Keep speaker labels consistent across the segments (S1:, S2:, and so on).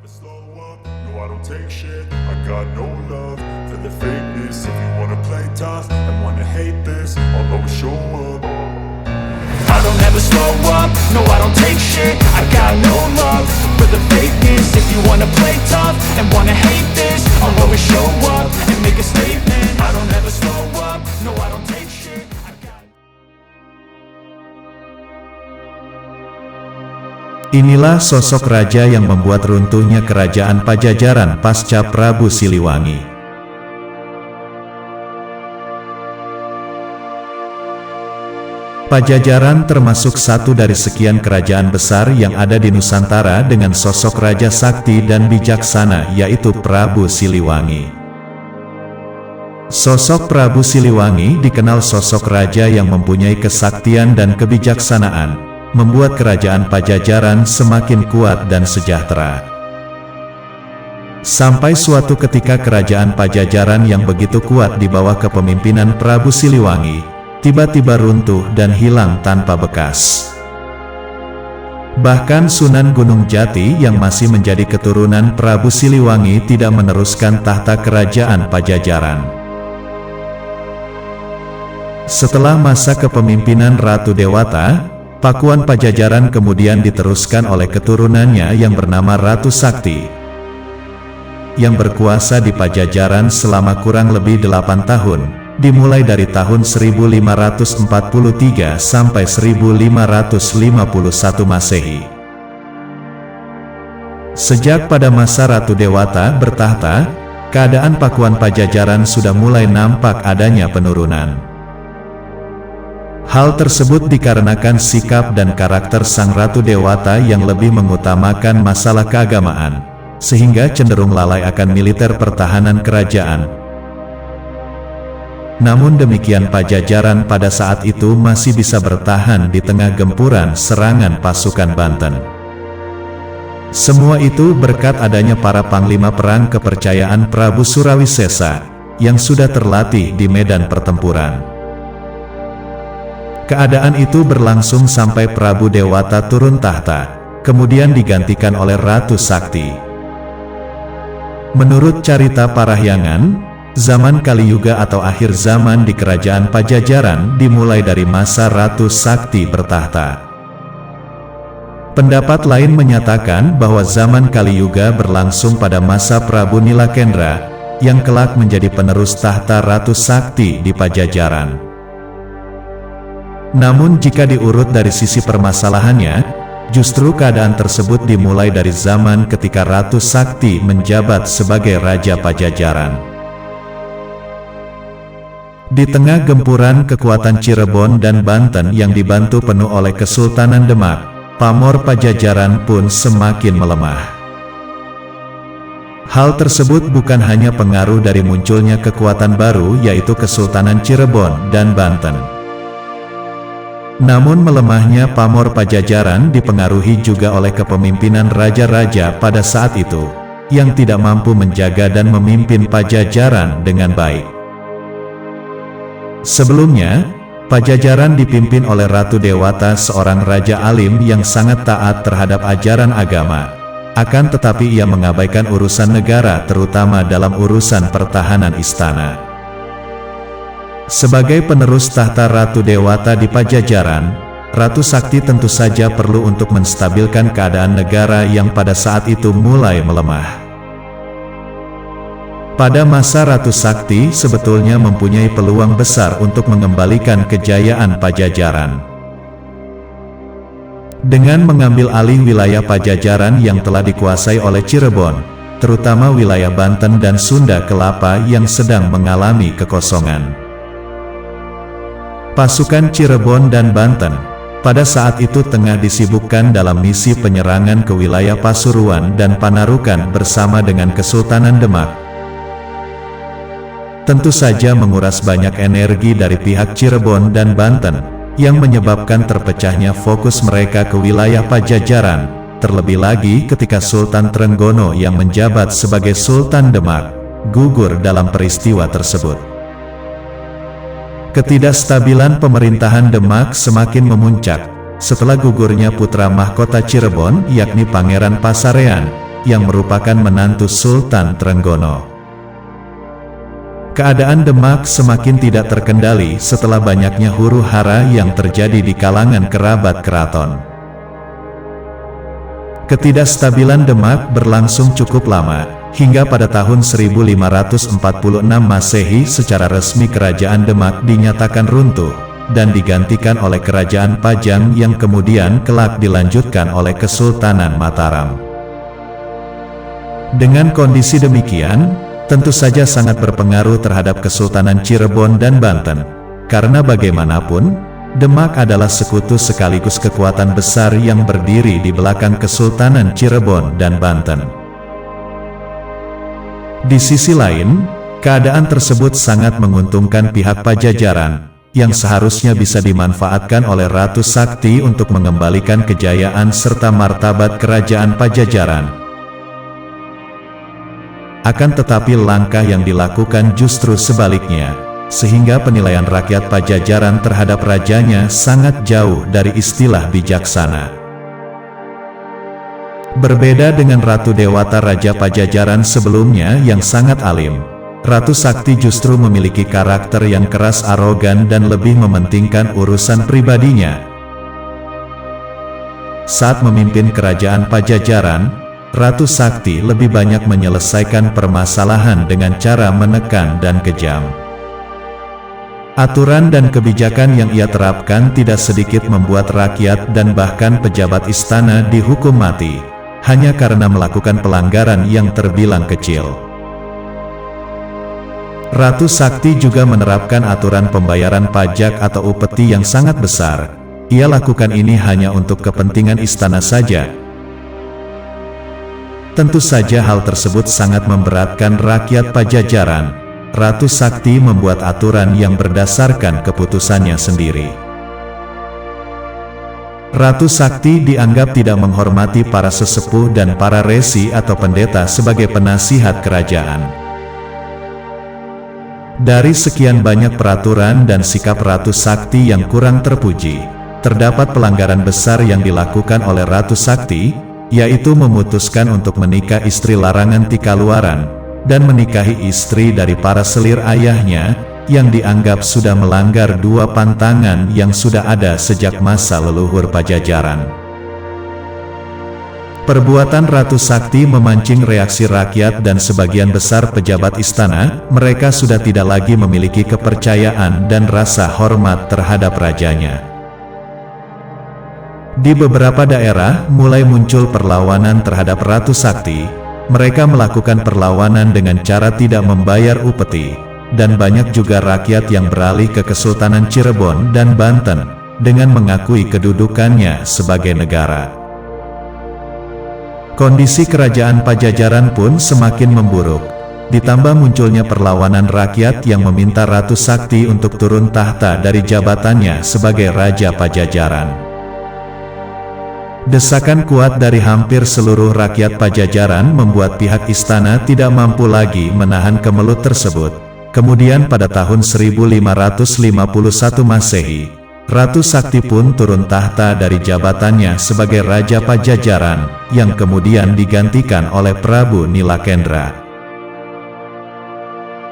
S1: slow up, no I don't take shit. I got no love for the fakeness. If you wanna play tough and wanna hate this, I'll always show up.
S2: I don't ever slow up, no I don't take shit. I got no love for the fakeness. If you wanna play tough and wanna hate this, I'll always show up and make a statement. I don't ever slow up, no I don't take shit.
S3: Inilah sosok raja yang membuat runtuhnya kerajaan Pajajaran pasca Prabu Siliwangi. Pajajaran termasuk satu dari sekian kerajaan besar yang ada di Nusantara dengan sosok raja sakti dan bijaksana, yaitu Prabu Siliwangi. Sosok Prabu Siliwangi dikenal sosok raja yang mempunyai kesaktian dan kebijaksanaan, membuat kerajaan Pajajaran semakin kuat dan sejahtera. Sampai suatu ketika kerajaan Pajajaran yang begitu kuat di bawah kepemimpinan Prabu Siliwangi, tiba-tiba runtuh dan hilang tanpa bekas. Bahkan Sunan Gunung Jati yang masih menjadi keturunan Prabu Siliwangi tidak meneruskan tahta kerajaan Pajajaran. Setelah masa kepemimpinan Ratu Dewata, Pakuan Pajajaran kemudian diteruskan oleh keturunannya yang bernama Ratu Sakti, yang berkuasa di Pajajaran selama kurang lebih 8 tahun, dimulai dari tahun 1543 sampai 1551 Masehi. Sejak pada masa Ratu Dewata bertahta, keadaan Pakuan Pajajaran sudah mulai nampak adanya penurunan. Hal tersebut dikarenakan sikap dan karakter sang Ratu Dewata yang lebih mengutamakan masalah keagamaan, sehingga cenderung lalai akan militer pertahanan kerajaan. Namun demikian Pajajaran pada saat itu masih bisa bertahan di tengah gempuran serangan pasukan Banten. Semua itu berkat adanya para panglima perang kepercayaan Prabu Surawisesa, yang sudah terlatih di medan pertempuran. Keadaan itu berlangsung sampai Prabu Dewata turun tahta, kemudian digantikan oleh Ratu Sakti. Menurut carita Parahyangan, zaman Kaliyuga atau akhir zaman di kerajaan Pajajaran dimulai dari masa Ratu Sakti bertahta. Pendapat lain menyatakan bahwa zaman Kaliyuga berlangsung pada masa Prabu Nilakendra, yang kelak menjadi penerus tahta Ratu Sakti di Pajajaran. Namun jika diurut dari sisi permasalahannya, justru keadaan tersebut dimulai dari zaman ketika Ratu Sakti menjabat sebagai Raja Pajajaran. Di tengah gempuran kekuatan Cirebon dan Banten yang dibantu penuh oleh Kesultanan Demak, pamor Pajajaran pun semakin melemah. Hal tersebut bukan hanya pengaruh dari munculnya kekuatan baru yaitu Kesultanan Cirebon dan Banten. Namun melemahnya pamor Pajajaran dipengaruhi juga oleh kepemimpinan raja-raja pada saat itu, yang tidak mampu menjaga dan memimpin Pajajaran dengan baik. Sebelumnya, Pajajaran dipimpin oleh Ratu Dewata, seorang raja alim yang sangat taat terhadap ajaran agama. Akan tetapi ia mengabaikan urusan negara, terutama dalam urusan pertahanan istana. Sebagai penerus tahta Ratu Dewata di Pajajaran, Ratu Sakti tentu saja perlu untuk menstabilkan keadaan negara yang pada saat itu mulai melemah. Pada masa Ratu Sakti sebetulnya mempunyai peluang besar untuk mengembalikan kejayaan Pajajaran. Dengan mengambil alih wilayah Pajajaran yang telah dikuasai oleh Cirebon, terutama wilayah Banten dan Sunda Kelapa yang sedang mengalami kekosongan. Pasukan Cirebon dan Banten pada saat itu tengah disibukkan dalam misi penyerangan ke wilayah Pasuruan dan Panarukan bersama dengan Kesultanan Demak. Tentu saja menguras banyak energi dari pihak Cirebon dan Banten, yang menyebabkan terpecahnya fokus mereka ke wilayah Pajajaran, terlebih lagi ketika Sultan Trenggono yang menjabat sebagai Sultan Demak, gugur dalam peristiwa tersebut. Ketidakstabilan pemerintahan Demak semakin memuncak, setelah gugurnya putra mahkota Cirebon yakni Pangeran Pasarean, yang merupakan menantu Sultan Trenggono. Keadaan Demak semakin tidak terkendali setelah banyaknya huru-hara yang terjadi di kalangan kerabat keraton. Ketidakstabilan Demak berlangsung cukup lama, hingga pada tahun 1546 Masehi secara resmi Kerajaan Demak dinyatakan runtuh, dan digantikan oleh Kerajaan Pajang yang kemudian kelak dilanjutkan oleh Kesultanan Mataram. Dengan kondisi demikian, tentu saja sangat berpengaruh terhadap Kesultanan Cirebon dan Banten, karena bagaimanapun, Demak adalah sekutu sekaligus kekuatan besar yang berdiri di belakang Kesultanan Cirebon dan Banten. Di sisi lain, keadaan tersebut sangat menguntungkan pihak Pajajaran, yang seharusnya bisa dimanfaatkan oleh Ratu Sakti untuk mengembalikan kejayaan serta martabat Kerajaan Pajajaran. Akan tetapi langkah yang dilakukan justru sebaliknya, sehingga penilaian rakyat Pajajaran terhadap rajanya sangat jauh dari istilah bijaksana. Berbeda dengan Ratu Dewata Raja Pajajaran sebelumnya yang sangat alim, Ratu Sakti justru memiliki karakter yang keras, arogan dan lebih mementingkan urusan pribadinya. Saat memimpin Kerajaan Pajajaran, Ratu Sakti lebih banyak menyelesaikan permasalahan dengan cara menekan dan kejam. Aturan dan kebijakan yang ia terapkan tidak sedikit membuat rakyat dan bahkan pejabat istana dihukum mati, hanya karena melakukan pelanggaran yang terbilang kecil. Ratu Sakti juga menerapkan aturan pembayaran pajak atau upeti yang sangat besar. Ia lakukan ini hanya untuk kepentingan istana saja. Tentu saja hal tersebut sangat memberatkan rakyat Pajajaran. Ratu Sakti membuat aturan yang berdasarkan keputusannya sendiri. Ratu Sakti dianggap tidak menghormati para sesepuh dan para resi atau pendeta sebagai penasihat kerajaan. Dari sekian banyak peraturan dan sikap Ratu Sakti yang kurang terpuji, terdapat pelanggaran besar yang dilakukan oleh Ratu Sakti, yaitu memutuskan untuk menikah istri larangan tikaluaran, dan menikahi istri dari para selir ayahnya, yang dianggap sudah melanggar dua pantangan yang sudah ada sejak masa leluhur Pajajaran. Perbuatan Ratu Sakti memancing reaksi rakyat dan sebagian besar pejabat istana. Mereka sudah tidak lagi memiliki kepercayaan dan rasa hormat terhadap rajanya. Di beberapa daerah, mulai muncul perlawanan terhadap Ratu Sakti. Mereka melakukan perlawanan dengan cara tidak membayar upeti, dan banyak juga rakyat yang beralih ke Kesultanan Cirebon dan Banten, dengan mengakui kedudukannya sebagai negara. Kondisi Kerajaan Pajajaran pun semakin memburuk, ditambah munculnya perlawanan rakyat yang meminta Ratu Sakti untuk turun tahta dari jabatannya sebagai Raja Pajajaran. Desakan kuat dari hampir seluruh rakyat Pajajaran membuat pihak istana tidak mampu lagi menahan kemelut tersebut. Kemudian pada tahun 1551 Masehi, Ratu Sakti pun turun tahta dari jabatannya sebagai Raja Pajajaran, yang kemudian digantikan oleh Prabu Nilakendra.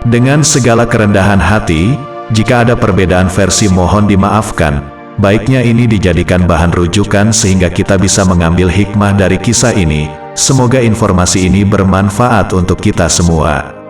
S3: Dengan segala kerendahan hati, jika ada perbedaan versi mohon dimaafkan. Baiknya ini dijadikan bahan rujukan sehingga kita bisa mengambil hikmah dari kisah ini. Semoga informasi ini bermanfaat untuk kita semua.